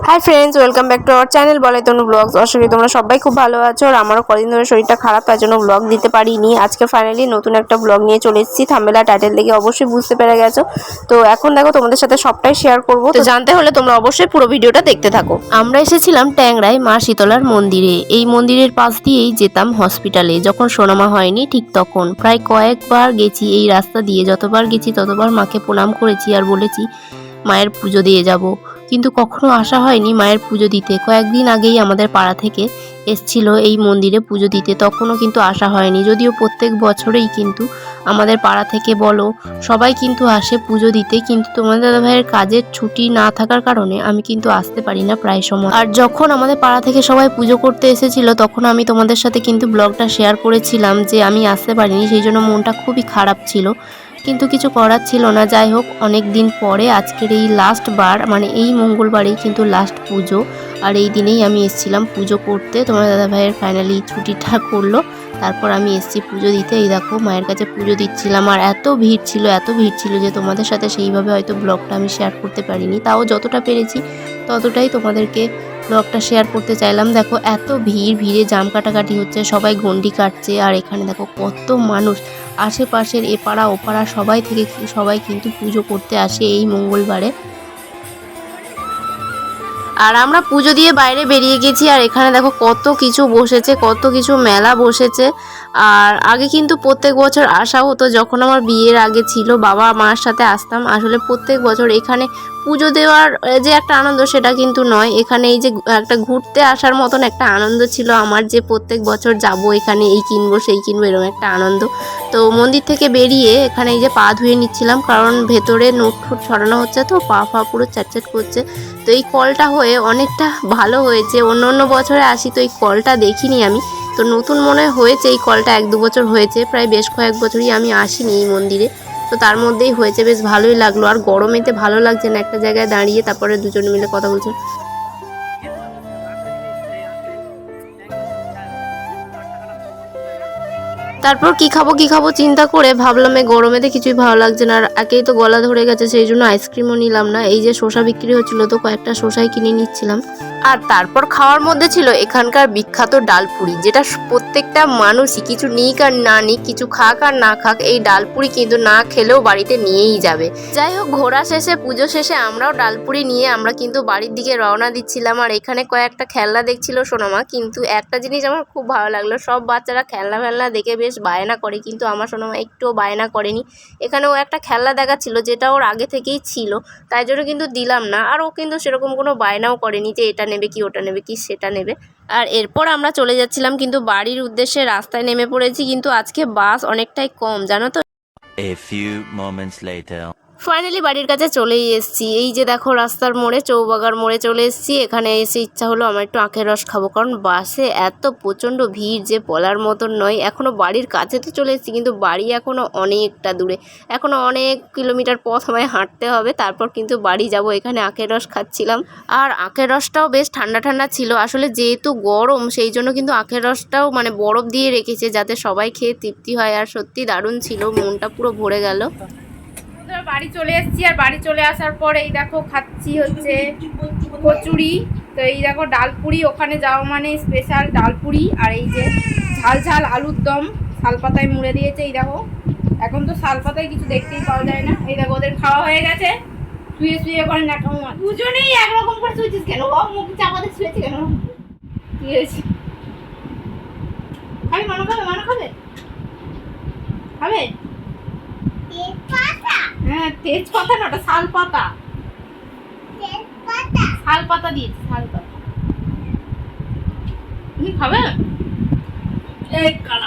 Hi friends, welcome back to our channel বলে তনু blogs. আশা করি তোমরা সবাই খুব ভালো আছো। আর আমারও কদিন ধরে শরীরটা খারাপ, তার জন্য ব্লগ দিতে পারিনি। আজকে ফাইনালি নতুন একটা ব্লগ নিয়ে চলে এসেছি। থাম্বনেল আর টাইটেল দেখে অবশ্যই বুঝতে পেরে গেছো। তো এখন দেখো তোমাদের সাথে সবটাই শেয়ার করবো। তো জানতে হলে তোমরা অবশ্যই পুরো ভিডিওটা দেখতে থাকো। আমরা এসেছিলাম ট্যাংরায় মা শীতলার মন্দিরে। এই মন্দিরের পাশ দিয়েই যেতাম হসপিটালে, যখন সোনামা হয়নি ঠিক তখন। প্রায় কয়েকবার গেছি এই রাস্তা দিয়ে, যতবার গেছি ততবার মাকে প্রণাম করেছি আর বলেছি মায়ের পুজো দিয়ে যাব, কিন্তু কখনো আসা হয়নি মায়ের পুজো দিতে। কয়েকদিন আগেই আমাদের পাড়া থেকে এসছিল এই মন্দিরে পুজো দিতে, তখনও কিন্তু আসা হয়নি। যদিও প্রত্যেক বছরেই কিন্তু আমাদের পাড়া থেকে বলো সবাই কিন্তু আসে পুজো দিতে, কিন্তু তোমাদের দাদাভাইয়ের কাজের ছুটি না থাকার কারণে আমি কিন্তু আসতে পারি না প্রায় সময়। আর যখন আমাদের পাড়া থেকে সবাই পুজো করতে এসেছিল, তখন আমি তোমাদের সাথে কিন্তু ব্লগটা শেয়ার করেছিলাম যে আমি আসতে পারিনি, সেই জন্য মনটা খুবই খারাপ ছিল, কিন্তু কিছু করার ছিল না। যাই হোক, অনেক দিন পরে আজকের এই লাস্ট বার, মানে এই মঙ্গলবারেই কিন্তু লাস্ট পুজো। আর এই দিনেই আমি এসেছিলাম পুজো করতে। তোমার দাদাভাইয়ের ফাইনালি ছুটিটা করলো, তারপর আমি এসেছি পুজো দিতে। এই দেখো মায়ের কাছে পুজো দিচ্ছিলাম, আর এত ভিড় ছিল যে তোমাদের সাথে সেইভাবে হয়তো ব্লগটা আমি শেয়ার করতে পারিনি। তাও যতটা পেরেছি ততটাই তোমাদেরকে ব্লগটা শেয়ার করতে চাইলাম। দেখো এত ভিড়ে জাম কাটাকাটি হচ্ছে, সবাই গন্ডি কাটছে। আর এখানে দেখো কত মানুষ, আশেপাশের এপাড়া ওপাড়া সবাই কিন্তু পুজো করতে আসে এই মঙ্গলবারে। আর আমরা পুজো দিয়ে বাইরে বেরিয়ে গেছি, আর এখানে দেখো কত কিছু বসেছে, কত কিছু মেলা বসেছে। আর আগে কিন্তু প্রত্যেক বছর আসা হতো, যখন আমার বিয়ের আগে ছিল, বাবা মার সাথে আসতাম। আসলে প্রত্যেক বছর এখানে পুজো দেওয়ার যে একটা আনন্দ, সেটা কিন্তু নয়। এখানে এই যে একটা ঘুরতে আসার মতন একটা আনন্দ ছিল আমার, যে প্রত্যেক বছর যাব এখানে, এই কিনবো সেই কিনবো, এরকম একটা আনন্দ। তো মন্দির থেকে বেরিয়ে এখানে এই যে পা ধুয়ে নিচ্ছিলাম, কারণ ভেতরে নোট ঠোঁট ছড়ানো হচ্ছে, তো পা পুরো চ্যাটচ্যাট করছে। তো এই কলটা হয়ে অনেকটা ভালো হয়েছে। অন্য বছরে আসি তো এই কলটা দেখিনি আমি, তো নতুন মনে হয়েছে এই কলটা 1-2 বছর হয়েছে, প্রায় বেশ কয়েক বছরই আমি আসিনি এই মন্দিরে। তো তার মধ্যেই হয়েছে, বেশ ভালোই লাগলো। আর গরমেতে ভালো লাগছে না একটা জায়গায় দাঁড়িয়ে, তারপরে দুজন মিলে কথা বলছে। তারপর কি খাবো চিন্তা করে ভাবলাম এই গরমেতে কিছুই ভালো লাগছে না, আর একেই তো গলা ধরে গেছে, সেই জন্য আইসক্রিমও নিলাম না। এই যে শসা বিক্রি হচ্ছিল, তো কয়েকটা শসাই কিনে নিচ্ছিলাম। আর তারপর খাওয়ার মধ্যে ছিল এখানকার বিখ্যাত ডালপুরি, যেটা প্রত্যেকটা মানুষই কিছু নিক আর না নিক, কিছু খাক আর না খাক, এই ডালপুরি কিন্তু না খেলেও বাড়িতে নিয়েই যাবে। যাই হোক, ঘোরা শেষে পুজো শেষে আমরাও ডালপুরি নিয়ে আমরা কিন্তু বাড়ির দিকে রওনা দিচ্ছিলাম। আর এখানে কয়েকটা খেলনা দেখছিল সোনামা, কিন্তু একটা জিনিস আমার খুব ভালো লাগলো, সব বাচ্চারা খেলনা দেখে বেশ বায়না করে, কিন্তু আমার সোনামা একটুও বায়না করেনি। এখানে ও একটা খেলনা দেখাচ্ছিল, যেটা ওর আগে থেকেই ছিল, তাই জন্য কিন্তু দিলাম না। আর ও কিন্তু সেরকম কোনো বায়নাও করেনি যে এটা নেবে কি ওটা নেবে কি সেটা নেবে। আর এরপর আমরা চলে যাচ্ছিলাম কিন্তু বাড়ির উদ্দেশ্যে, রাস্তায় নেমে পড়েছি, কিন্তু আজকে বাস অনেকটাই কম, জানো তো। A few moments later. Finally বাড়ির কাছে চলেই এসেছি। এই যে দেখো রাস্তার মোড়ে, চৌবাগার মোড়ে চলে এসেছি। এখানে এসে ইচ্ছা হলো আমার একটু আখের রস খাবো, কারণ বাসে এত প্রচণ্ড ভিড় যে বলার মতন নয়। এখনও বাড়ির কাছে তো চলে এসেছি, কিন্তু বাড়ি এখনও অনেকটা দূরে, এখনও অনেক কিলোমিটার পথ আমায় হাঁটতে হবে, তারপর কিন্তু বাড়ি যাব। এখানে আখের রস খাচ্ছিলাম, আর আখের রসটাও বেশ ঠান্ডা ঠান্ডা ছিল। আসলে যেহেতু গরম, সেই জন্য কিন্তু আখের রসটাও মানে বরফ দিয়ে রেখেছে, যাতে সবাই খেয়ে তৃপ্তি হয়। আর সত্যি দারুণ ছিল, মনটা পুরো ভরে গেল। বাড়ি চলে এসেছি, আর বাড়ি চলে আসার পরে এই দেখো খাচ্ছি হচ্ছে কচুরি। তো এই দেখো ডালপুরি, ওখানে যাওয়া মানে স্পেশাল ডালপুরি। আর এই যে ঝাল ঝাল আলুর দম শালপাতায় মুড়ে দিয়েছে। এই দেখো, এখন তো শালপাতায় কিছু দেখতেই পাওয়া যায় না। এই দেখো ওদের খাওয়া হয়ে গেছে, শুয়ে করে না, দুজনেই একরকম করে শুয়েছিস কেন? মুখ চাপাতে শুয়েছে কেন? কি হয়েছে? খালি মানো খাবে খাবে? হ্যাঁ, তেজপাতা না, ওটা শালপাতা। শালপাতা দিয়েছি, শালপাতা। তুমি খাবে? এই কালা